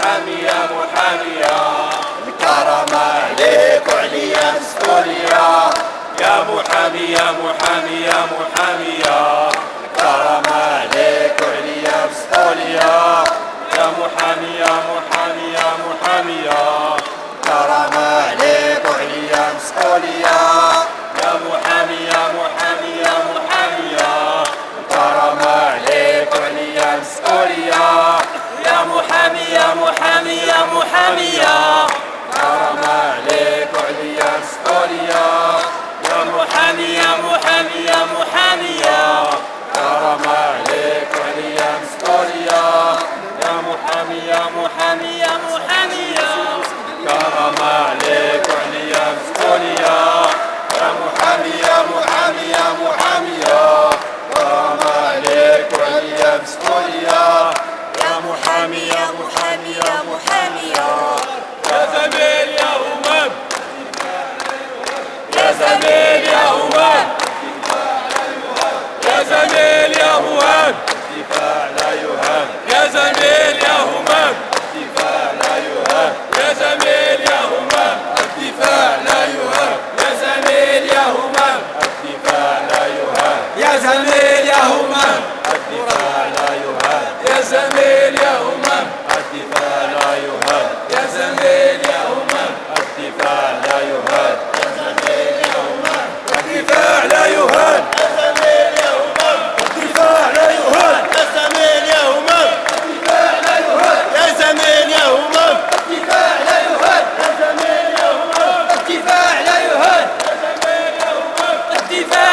محامي يا محامي الكرم عليك وعليا مسؤولية يا محامي يا محامي يا محامي الكرم عليك وعليا مسؤولية يا محامي يا محامي يا محامي الكرم عليك وعليا مسؤولية يا محامي يا محامي يا محامي الكرم عليك وعليا مسؤولية يا محامي يا محامي يا محامي الكرم عليك وعليا مسؤولية يا محامي يا محامي يا محامي الكرم عليك وعليا مسؤولية يا محامي يا محامي يا محامي الكرم عليك وعليا مسؤولية يا محامي يا محامي يا محامي الكرم عليك وعليا مسؤولية يا محامي يا محامي يا محامي يا زميل يا همام يا زميل يا همام يا زميل يا همام الدفاع لا يهان يا زميل يا همام الدفاع لا يهان يا زميل يا همام الدفاع لا يهان يا زميل يا همام الدفاع لا يهان يا زميل يا همام الدفاع لا يهان يا زميل يا همام الدفاع لا يهان يا زميل يا همام الدفاع لا يهان يا زميل يا همام الدفاع لا يهان يا زميل يا همام الدفاع لا يهان يا زميل يا همام الدفاع لا يهان يا زميل يا همام الدفاع لا يهان يا زميل يا همام الدفاع لا يهان يا زميل يا همام الدفاع